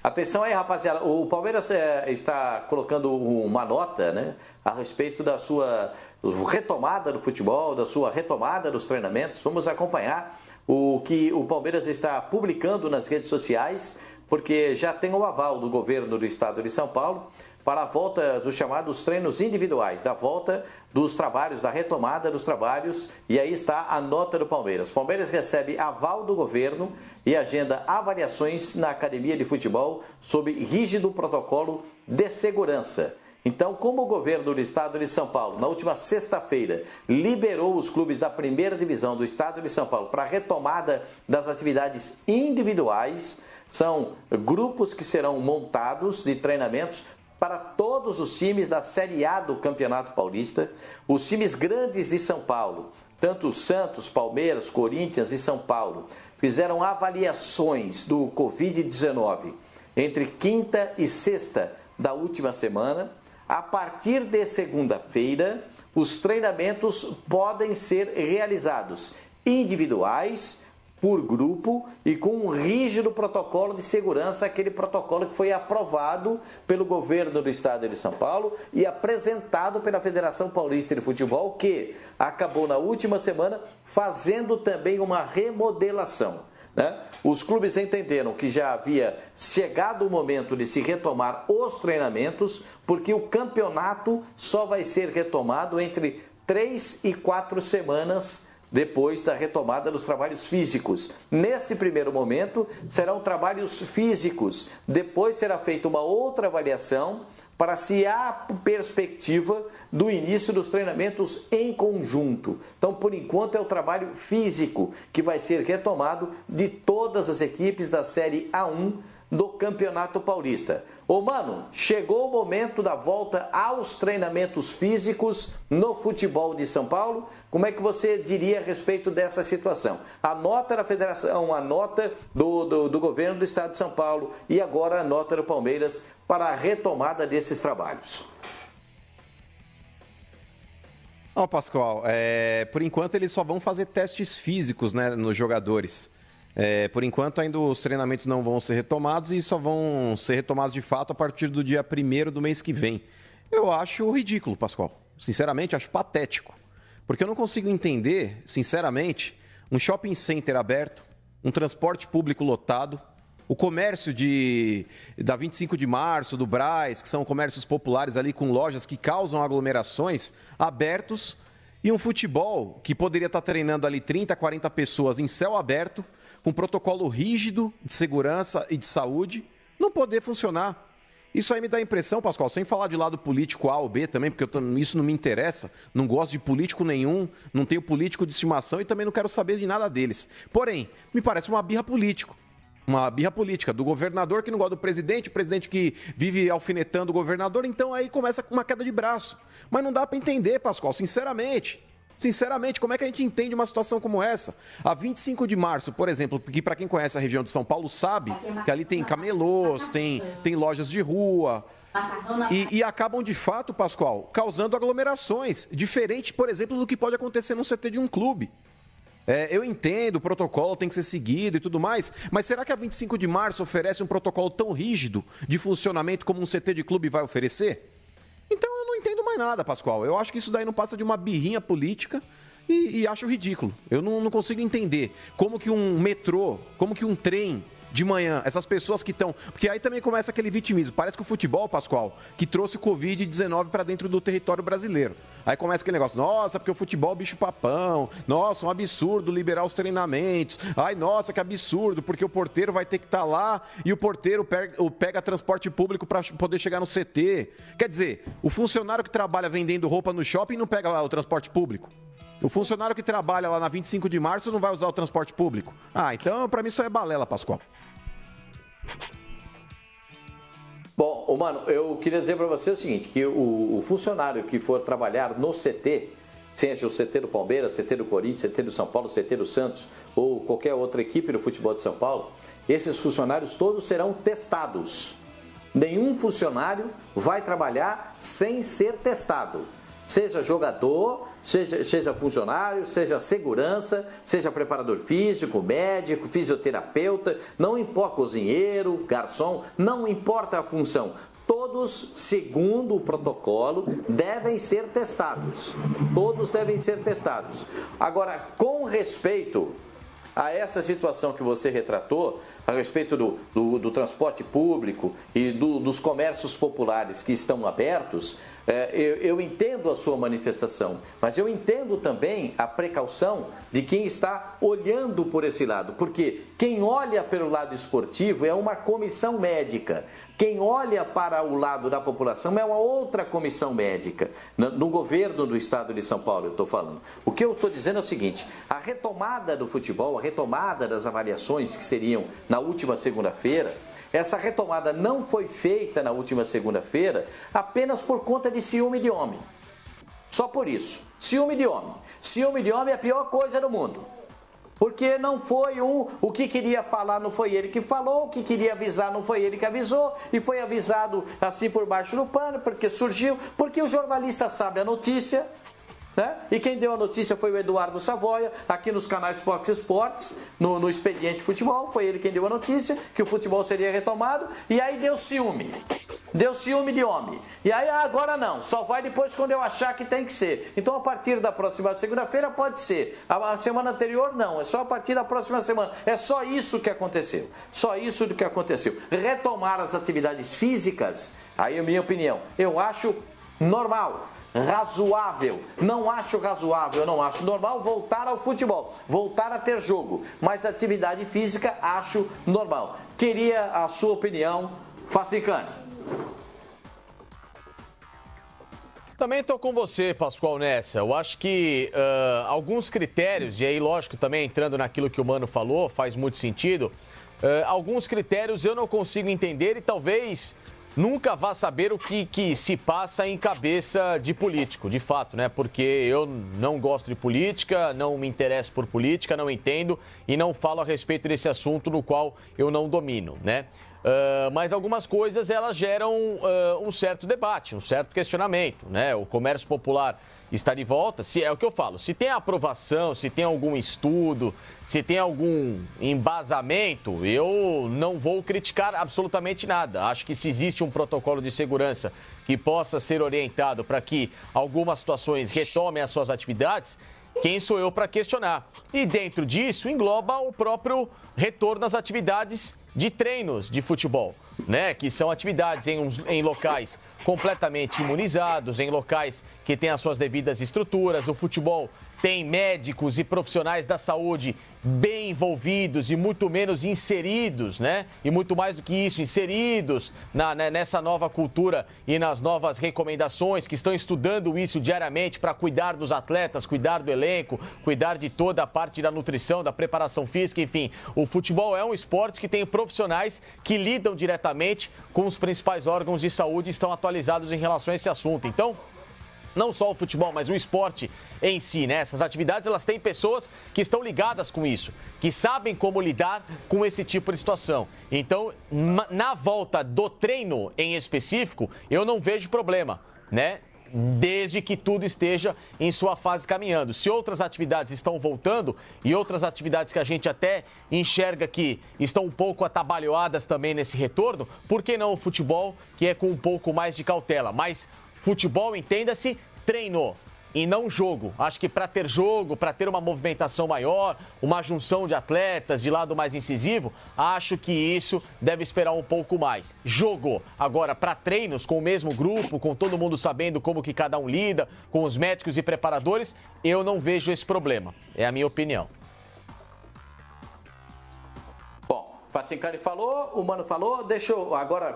Atenção aí, rapaziada. O Palmeiras está colocando uma nota, né, a respeito da sua retomada do futebol, da sua retomada dos treinamentos. Vamos acompanhar o que o Palmeiras está publicando nas redes sociais, porque já tem o aval do governo do estado de São Paulo para a volta dos chamados treinos individuais, da volta dos trabalhos, da retomada dos trabalhos, e aí está a nota do Palmeiras. O Palmeiras recebe aval do governo e agenda avaliações na academia de futebol sob rígido protocolo de segurança. Então, como o governo do estado de São Paulo, na última sexta-feira, liberou os clubes da primeira divisão do estado de São Paulo para a retomada das atividades individuais, são grupos que serão montados de treinamentos para todos os times da Série A do Campeonato Paulista, os times grandes de São Paulo, tanto Santos, Palmeiras, Corinthians e São Paulo, fizeram avaliações do Covid-19 entre quinta e sexta da última semana. A partir de segunda-feira, os treinamentos podem ser realizados individuais, por grupo e com um rígido protocolo de segurança, aquele protocolo que foi aprovado pelo governo do estado de São Paulo e apresentado pela Federação Paulista de Futebol, que acabou na última semana fazendo também uma remodelação, né? Os clubes entenderam que já havia chegado o momento de se retomar os treinamentos, porque o campeonato só vai ser retomado entre 3 e 4 semanas depois da retomada dos trabalhos físicos. Nesse primeiro momento, serão trabalhos físicos. Depois será feita uma outra avaliação para se há perspectiva do início dos treinamentos em conjunto. Então, por enquanto, é o trabalho físico que vai ser retomado de todas as equipes da Série A1 do Campeonato Paulista. Ô, mano, chegou o momento da volta aos treinamentos físicos no futebol de São Paulo. Como é que você diria a respeito dessa situação? A nota da federação, a nota do governo do estado de São Paulo e agora a nota do Palmeiras para a retomada desses trabalhos. Ó, Pascoal, por enquanto eles só vão fazer testes físicos, né, nos jogadores. Por enquanto, ainda os treinamentos não vão ser retomados e só vão ser retomados de fato a partir do dia 1º do mês que vem. Eu acho ridículo, Pascoal. Sinceramente, acho patético. Porque eu não consigo entender, sinceramente, um shopping center aberto, um transporte público lotado, o comércio da 25 de março, do Brás, que são comércios populares ali com lojas que causam aglomerações, abertos, e um futebol que poderia estar treinando ali 30, 40 pessoas em céu aberto, com protocolo rígido de segurança e de saúde, não poder funcionar. Isso aí me dá a impressão, Pascoal, sem falar de lado político A ou B também, porque isso não me interessa, não gosto de político nenhum, não tenho político de estimação e também não quero saber de nada deles. Porém, me parece uma birra política do governador que não gosta do presidente, o presidente que vive alfinetando o governador, então aí começa com uma queda de braço. Mas não dá para entender, Pascoal, sinceramente. Sinceramente, como é que a gente entende uma situação como essa? A 25 de março, por exemplo, que para quem conhece a região de São Paulo sabe que ali tem camelôs, tem lojas de rua e acabam de fato, Pascoal, causando aglomerações, diferente, por exemplo, do que pode acontecer num CT de um clube. Eu entendo, o protocolo tem que ser seguido e tudo mais, mas será que a 25 de março oferece um protocolo tão rígido de funcionamento como um CT de clube vai oferecer? Então eu não entendo mais nada, Pascoal. Eu acho que isso daí não passa de uma birrinha política e acho ridículo. Eu não consigo entender como que um metrô, como que um trem de manhã, essas pessoas que estão... Porque aí também começa aquele vitimismo. Parece que o futebol, Pascoal, que trouxe o Covid-19 para dentro do território brasileiro. Aí começa aquele negócio, nossa, porque o futebol é bicho papão, nossa, um absurdo liberar os treinamentos, ai, nossa, que absurdo, porque o porteiro vai ter que estar lá e o porteiro pega transporte público para poder chegar no CT. Quer dizer, o funcionário que trabalha vendendo roupa no shopping não pega lá o transporte público. O funcionário que trabalha lá na 25 de março não vai usar o transporte público. Ah, então para mim isso é balela, Pascoal. Bom, mano, eu queria dizer para você o seguinte, que o funcionário que for trabalhar no CT, seja o CT do Palmeiras, CT do Corinthians, CT do São Paulo, CT do Santos ou qualquer outra equipe do futebol de São Paulo, esses funcionários todos serão testados. Nenhum funcionário vai trabalhar sem ser testado. Seja jogador, seja funcionário, seja segurança, seja preparador físico, médico, fisioterapeuta, não importa, cozinheiro, garçom, não importa a função. Todos, segundo o protocolo, devem ser testados. Todos devem ser testados. Agora, com respeito a essa situação que você retratou, a respeito do transporte público e dos comércios populares que estão abertos, eu entendo a sua manifestação, mas eu entendo também a precaução de quem está olhando por esse lado, porque quem olha pelo lado esportivo é uma comissão médica. Quem olha para o lado da população é uma outra comissão médica. No governo do estado de São Paulo, eu estou falando. O que eu estou dizendo é o seguinte: a retomada do futebol, a retomada das avaliações que seriam na última segunda-feira, essa retomada não foi feita na última segunda-feira apenas por conta de ciúme de homem. Só por isso. Ciúme de homem. Ciúme de homem é a pior coisa do mundo. Porque não foi o que queria falar, não foi ele que falou, o que queria avisar não foi ele que avisou, e foi avisado assim por baixo do pano, porque surgiu, porque o jornalista sabe a notícia, né? E quem deu a notícia foi o Eduardo Savoia, aqui nos canais Fox Sports, no Expediente Futebol, foi ele quem deu a notícia, que o futebol seria retomado, e aí deu ciúme de homem. E aí agora não, só vai depois quando eu achar que tem que ser. Então a partir da próxima segunda-feira pode ser, a semana anterior não, é só a partir da próxima semana. É só isso que aconteceu, só isso do que aconteceu. Retomar as atividades físicas, aí a minha opinião, eu acho normal, razoável, não acho razoável, não acho normal voltar ao futebol, voltar a ter jogo, mas atividade física acho normal. Queria a sua opinião, Facicani. Também estou com você, Pascoal, nessa. Eu acho que alguns critérios, e aí lógico também entrando naquilo que o Mano falou, faz muito sentido, alguns critérios eu não consigo entender e talvez nunca vá saber o que se passa em cabeça de político, de fato, né? Porque eu não gosto de política, não me interesso por política, não entendo e não falo a respeito desse assunto no qual eu não domino, né? Mas algumas coisas elas geram um certo debate, um certo questionamento, né? O comércio popular está de volta, se é o que eu falo, se tem aprovação, se tem algum estudo, se tem algum embasamento, eu não vou criticar absolutamente nada. Acho que se existe um protocolo de segurança que possa ser orientado para que algumas situações retomem as suas atividades, quem sou eu para questionar? E dentro disso engloba o próprio retorno às atividades de treinos de futebol, né? Que são atividades em locais completamente imunizados, em locais que têm as suas devidas estruturas. O futebol tem médicos e profissionais da saúde bem envolvidos e muito menos inseridos, né? E muito mais do que isso, inseridos nessa nova cultura e nas novas recomendações, que estão estudando isso diariamente para cuidar dos atletas, cuidar do elenco, cuidar de toda a parte da nutrição, da preparação física, enfim. O futebol é um esporte que tem profissionais que lidam diretamente com os principais órgãos de saúde e estão atualizados em relação a esse assunto. Então, não só o futebol, mas o esporte em si, né? Essas atividades, elas têm pessoas que estão ligadas com isso, que sabem como lidar com esse tipo de situação. Então, na volta do treino em específico, eu não vejo problema, né? Desde que tudo esteja em sua fase caminhando. Se outras atividades estão voltando e outras atividades que a gente até enxerga que estão um pouco atabalhoadas também nesse retorno, por que não o futebol, que é com um pouco mais de cautela? Mas futebol, entenda-se, treino e não jogo. Acho que para ter jogo, para ter uma movimentação maior, uma junção de atletas de lado mais incisivo, acho que isso deve esperar um pouco mais. Jogo. Agora, para treinos com o mesmo grupo, com todo mundo sabendo como que cada um lida, com os médicos e preparadores, eu não vejo esse problema. É a minha opinião. Bom, Facicani falou, o Mano falou, deixa eu agora